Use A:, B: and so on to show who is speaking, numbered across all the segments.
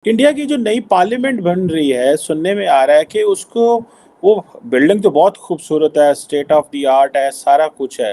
A: India की जो नई पार्लियामेंट बन रही है, सुनने में आ रहा है कि उसको वो बिल्डिंग तो बहुत खूबसूरत है, स्टेट ऑफ द आर्ट है, सारा कुछ है।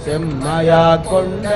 B: செம்மையா கொண்ட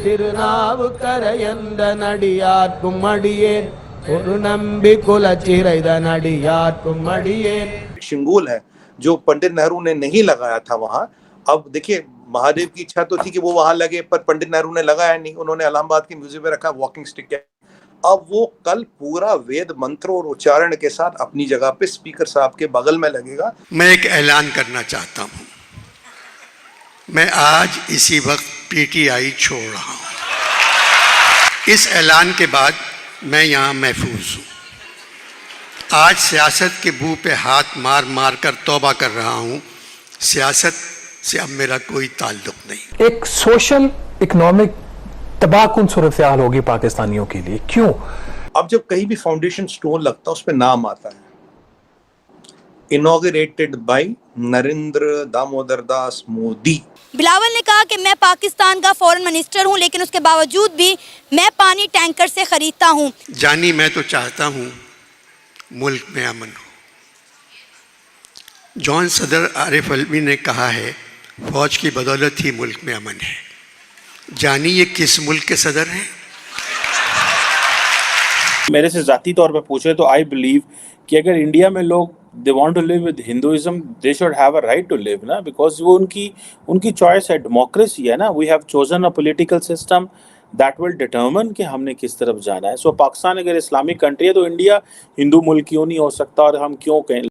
B: திருநாவுக்கரையந்த நடியார்க்கும் அடியேன் ஒரு நம்பி குலச்சிறைத நடியார்க்கும் அடியேன்।
C: शिंगूल है जो पंडित नेहरू ने नहीं लगाया था वहां। अब देखिए, महादेव की इच्छा तो थी कि वो वहां लगे, पर पंडित नेहरू ने लगाया नहीं, उन्होंने इलाहाबाद के म्यूजियम में रखा वॉकिंग स्टिक है। अब वो कल पूरा वेद मंत्रों और उच्चारण के साथ अपनी जगह पे स्पीकर साहब के बगल में लगेगा।
D: मैं एक ऐलान करना चाहता हूं, मैं आज इसी वक्त पीटीआई छोड़ रहा हूं। इस ऐलान के बाद मैं यहां महफूज हूं। आज सियासत के मुंह पे हाथ मार मार कर तौबा कर रहा हूं। सियासत से अब मेरा कोई ताल्लुक नहीं।
E: एक सोशल इकोनॉमिक तबाहकुन सूरत हाल होगी पाकिस्तानियों के लिए। क्यों?
C: अब जब कहीं भी फाउंडेशन स्टोन लगता है उस पर नाम आता है, इनॉग्रेटेड बाय नरेंद्र दामोदर दास मोदी।
F: बिलावल ने कहा कि मैं पाकिस्तान का फॉरेन मिनिस्टर हूं, लेकिन उसके बावजूद भी मैं पानी टैंकर से खरीदता हूं।
D: जानी, मैं तो चाहता हूं मुल्क में अमन हो। जॉन सदर आरिफ अलवी ने कहा है, फौज की बदौलत ही मुल्क में अमन है। जानी, ये किस मुल्क के सदर हैं?
A: मेरे से जाती तौर पे पूछे तो आई बिलीव कि अगर इंडिया में लोग they want to live with Hinduism, they should have a right to live ना, बिकॉज वो उनकी चॉइस है, डेमोक्रेसी है ना। We have chosen a political system that will determine कि हमने किस तरफ जाना है। सो पाकिस्तान अगर इस्लामिक कंट्री है तो इंडिया हिंदू मुल्क क्यों नहीं हो सकता, और हम क्यों कहें।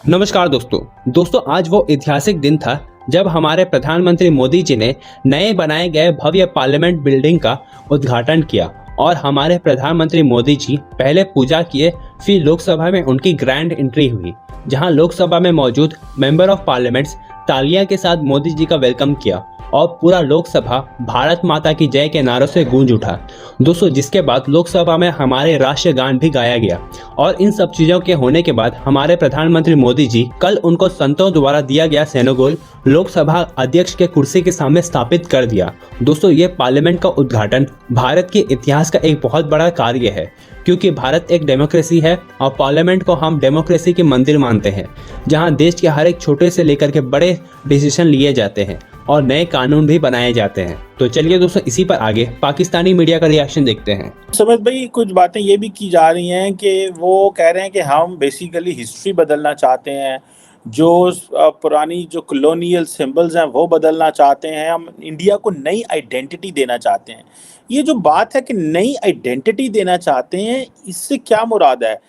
G: नमस्कार दोस्तों, आज वो ऐतिहासिक दिन था जब हमारे प्रधानमंत्री मोदी जी ने नए बनाए गए भव्य पार्लियामेंट बिल्डिंग का उद्घाटन किया। और हमारे प्रधानमंत्री मोदी जी पहले पूजा किए, फिर लोकसभा में उनकी ग्रैंड एंट्री हुई, जहां लोकसभा में मौजूद मेंबर ऑफ पार्लियामेंट्स तालियां के साथ मोदी जी का वेलकम किया और पूरा लोकसभा भारत माता की जय के नारों से गूंज उठा दोस्तों। जिसके बाद लोकसभा में हमारे राष्ट्रीय गान भी गाया गया। और इन सब चीजों के होने के बाद हमारे प्रधानमंत्री मोदी जी कल उनको संतों द्वारा दिया गया सेनोगोल लोकसभा अध्यक्ष के कुर्सी के सामने स्थापित कर दिया। दोस्तों, ये पार्लियामेंट का उद्घाटन भारत के इतिहास का एक बहुत बड़ा कार्य है, क्योंकि भारत एक डेमोक्रेसी है और पार्लियामेंट को हम डेमोक्रेसी के मंदिर मानते हैं, जहां देश के हर एक छोटे से लेकर के बड़े डिसीजन लिए जाते हैं और नए कानून भी बनाए जाते हैं। तो चलिए दोस्तों, इसी पर आगे पाकिस्तानी मीडिया का रिएक्शन देखते हैं।
A: समझ भाई, कुछ बातें ये भी की जा रही हैं कि वो कह रहे हैं कि हम बेसिकली हिस्ट्री बदलना चाहते हैं, जो पुरानी जो कॉलोनियल सिंबल्स हैं वो बदलना चाहते हैं, हम इंडिया को नई आइडेंटिटी देना चाहते हैं। ये जो बात है कि नई आइडेंटिटी देना चाहते हैं, इससे क्या मुराद है?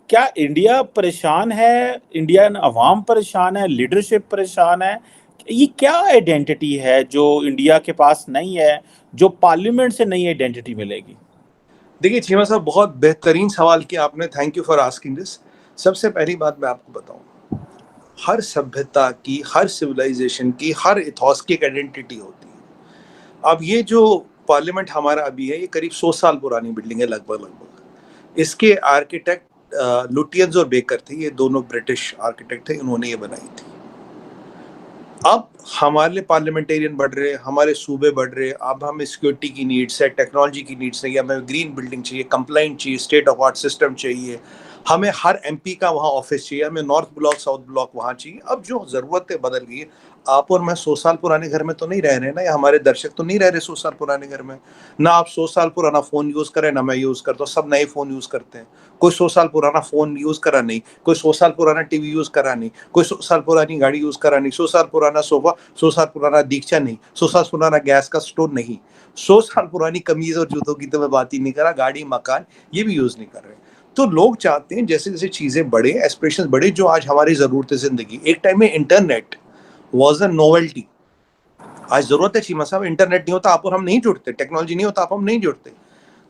A: क्या इंडिया परेशान है, इंडियन अवाम परेशान है, लीडरशिप परेशान है? ये क्या आइडेंटिटी है जो इंडिया के पास नहीं है, जो पार्लियामेंट से नई आइडेंटिटी मिलेगी?
C: देखिए चीमा साहब, बहुत बेहतरीन सवाल किया आपने, thank you for asking this. सबसे पहली बात मैं आपको बताऊं, हर सभ्यता की, हर सिविलाइजेशन की, हर इथॉस की एक आइडेंटिटी होती है। अब ये जो पार्लियामेंट हमारा अभी है, ये करीब 100 साल पुरानी बिल्डिंग है लगभग। इसके आर्किटेक्ट लुटियंस और बेकर थे, ये दोनों ब्रिटिश आर्किटेक्ट थे, इन्होंने ये बनाई थी। अब हमारे पार्लियामेंटेरियन बढ़ रहे, हमारे सूबे बढ़ रहे, अब हमें सिक्योरिटी की नीड्स है, टेक्नोलॉजी की नीड्स है, हमें ग्रीन बिल्डिंग चाहिए, कंप्लाइंट चाहिए, स्टेट ऑफ आर्ट सिस्टम चाहिए, हमें हर एमपी का वहाँ ऑफिस चाहिए, हमें नॉर्थ ब्लॉक साउथ ब्लॉक वहाँ चाहिए। अब जो ज़रूरतें बदल गई है, आप और मैं 100 साल पुराने घर में तो नहीं रह रहे ना, या हमारे दर्शक तो नहीं रह रहे 100 साल पुराने घर में ना। आप 100 साल पुराना फ़ोन यूज़ करें ना मैं यूज़ करता हूँ, सब नए फ़ोन यूज़ करते हैं। कोई 100 साल पुराना फ़ोन यूज़ करा नहीं, कोई 100 साल पुराना टीवी यूज़ करा नहीं, कोई 100 साल पुरानी गाड़ी यूज़ करा नहीं, 100 साल पुराना सोफा, 100 साल पुराना दीक्षा नहीं, 100 साल पुराना गैस का स्टोव नहीं, 100 साल पुरानी कमीज और जूतों की तो मैं बात ही नहीं कर रहा, गाड़ी मकान ये भी यूज़ नहीं कर रहे। तो लोग चाहते हैं जैसे जैसे चीज़ें बढ़े, एस्पिरेशंस बढ़े, जो आज हमारी ज़रूरत है ज़िंदगी। एक टाइम में इंटरनेट वॉज अ नोवेल्टी, आज ज़रूरत है चीमा साहब, इंटरनेट नहीं होता आप और हम नहीं जुड़ते, टेक्नोलॉजी नहीं होता आप हम नहीं जुड़ते।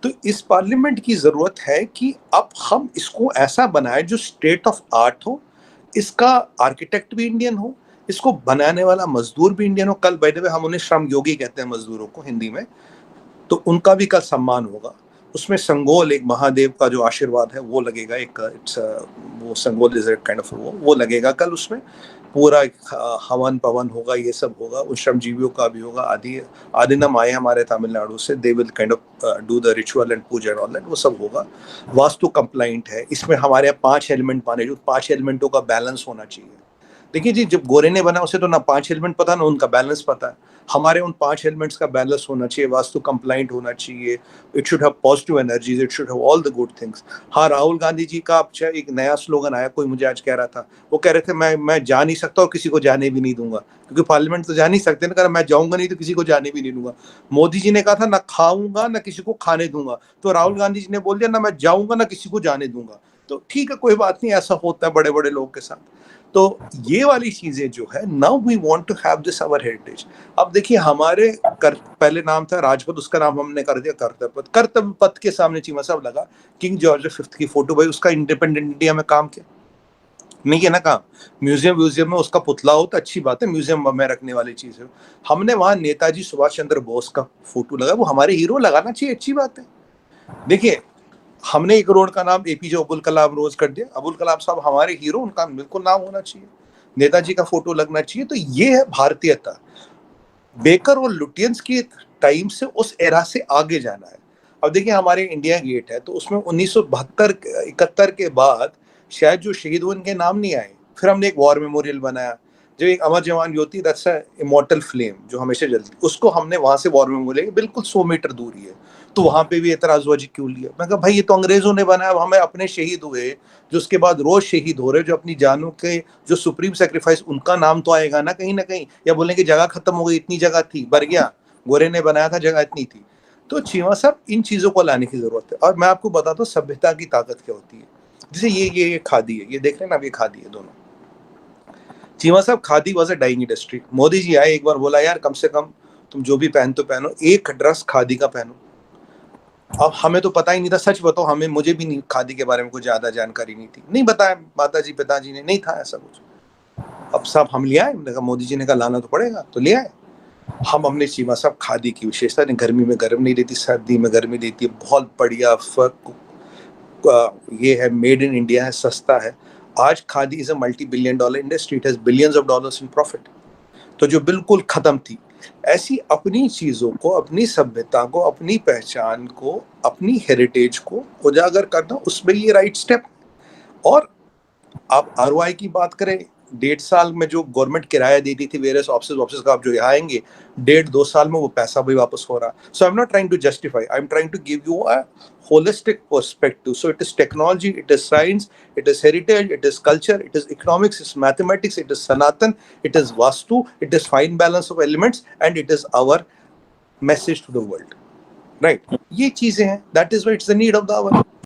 C: तो इस पार्लियामेंट की ज़रूरत है कि अब हम इसको ऐसा बनाए जो स्टेट ऑफ आर्ट हो, इसका आर्किटेक्ट भी इंडियन हो, इसको बनाने वाला मजदूर भी इंडियन हो। कल बाय द वे हम उन्हें श्रम योगी कहते हैं मजदूरों को हिंदी में, तो उनका भी कल सम्मान होगा। उसमें संगोल एक महादेव का जो आशीर्वाद है वो लगेगा, एक वो संगोल इज काइंड ऑफ वो लगेगा कल। उसमें पूरा हवन पवन होगा, ये सब होगा, उन श्रमजीवियों का भी होगा। आदिनम आए हमारे तमिलनाडु से, they will kind of do the ritual and puja and all that, वो सब होगा। वास्तु कंप्लाइंट है। इसमें हमारे यहाँ 5 एलिमेंट माने, जो 5 एलिमेंटों का बैलेंस होना चाहिए। देखिए जी, जब गोरे ने बना उसे तो ना 5 एलिमेंट पता ना उनका बैलेंस पता है। हमारे उन 5 एलिमेंट्स का बैलेंस होना चाहिए, वास्तु कंप्लाइंट होना चाहिए। It should have positive energies, it should have all the good things. हाँ, राहुल गांधी जी का अच्छा एक नया स्लोगन आया, कोई मुझे आज कह रहा था, वो कह रहे थे मैं जा नहीं सकता और किसी को जाने भी नहीं दूंगा, क्योंकि पार्लियामेंट तो जा नहीं सकते ना, मैं जाऊंगा नहीं तो किसी को जाने भी नहीं दूंगा। मोदी जी ने कहा था ना खाऊंगा ना किसी को खाने दूंगा, तो राहुल गांधी जी ने बोल दिया ना मैं जाऊंगा ना किसी को जाने दूंगा। तो ठीक है, कोई बात नहीं, ऐसा होता है बड़े बड़े लोगों के साथ। तो ये वाली चीजें जो है, now we want to have this our heritage. अब देखिए, हमारे पहले नाम था राजपथ, उसका नाम हमने कर दिया कर्तव्य। कर्तव्य पथ के सामने चीमा साहब लगा किंग जॉर्ज V की फोटो, भाई उसका इंडिपेंडेंट इंडिया में काम किया नहीं है ना काम। म्यूजियम में उसका पुतला हो तो अच्छी बात है, म्यूजियम में रखने वाली चीज है। हमने वहां नेताजी सुभाष चंद्र बोस का फोटो लगा, वो हमारे हीरो, लगाना चाहिए, अच्छी बात है। देखिए, हमने एक रोड का नाम APJ अब्दुल कलाम रोज कर दिया। अब्दुल कलाम साहब हमारे हीरो, उनका बिल्कुल नाम होना चाहिए। नेताजी का फोटो लगना चाहिए। तो ये है भारतीयता। बेकर और लुटियंस की टाइम से, उस एरा से आगे जाना है। अब देखिए, हमारे इंडिया गेट है, तो उसमें 1972-71 के बाद शायद जो शहीद हुए उनके नाम नहीं आए। फिर हमने एक वॉर मेमोरियल बनाया, जो एक अमर जवान ज्योति, दैट्स अ इमॉर्टल फ्लेम, जो हमेशा जलती, उसको हमने वहां से वॉर मेमोरियल, बिल्कुल 100 मीटर दूरी है, तो वहां पे भी एतराजबाजी क्यों लिया? मैं कहा भाई, ये तो अंग्रेजों ने बनाया, हमें अपने शहीद हुए जो उसके बाद रोज शहीद हो रहे, जो अपनी जानों के जो सुप्रीम सेक्रीफाइस, उनका नाम तो आएगा ना कहीं, या बोलेंगे जगह खत्म हो गई, इतनी जगह थी, भर गया, गोरे ने बनाया था, जगह इतनी थी। तो चीमा साहब, इन चीजों को लाने की जरूरत है। और मैं आपको बताता हूँ सभ्यता की ताकत क्या होती है। जैसे ये खादी है, ये देख रहे हैं ना, ये खादी है दोनों। चीमा साहब, khadi was a dying industry. Modi ji आए, एक बार बोला, यार कम से कम तुम जो भी पहनते पहनो, एक ड्रेस खादी का पहनो। अब हमें तो पता ही नहीं था, सच बताओ, मुझे भी नहीं, खादी के बारे में कुछ ज्यादा जानकारी नहीं थी, नहीं बताया माताजी पिताजी ने, नहीं था ऐसा कुछ। अब साहब हम ले आए, मोदी जी ने कहा लाना तो पड़ेगा, तो ले आए हम। हमने चीमा साहब खादी की विशेषता, गर्मी में गर्म नहीं रहती, सर्दी में गर्मी देती है, बहुत बढ़िया ये है, मेड इन इंडिया है, सस्ता है। आज khadi is a $multi-billion industry, it has billions of dollars in profit. तो जो बिल्कुल खत्म थी, ऐसी अपनी चीजों को, अपनी सभ्यता को, अपनी पहचान को, अपनी हेरिटेज को उजागर करना, उसमें ये राइट स्टेप। और आप ROI की बात करें, 1.5 साल में जो गवर्नमेंट किराया देती थी वेरियस ऑफिस का, आप जो यहाँ आएंगे 1.5-2 साल में वो पैसा भी वापस हो रहा। So I am not trying to justify, I am trying to give you a holistic perspective. So it is technology, it is science, it is heritage, it is culture, it is economics, it is mathematics, it is Sanatan, it is Vastu, it is fine balance of elements, and it is our message to the world. Right? ये चीजें हैं. That is why it's the need of the hour.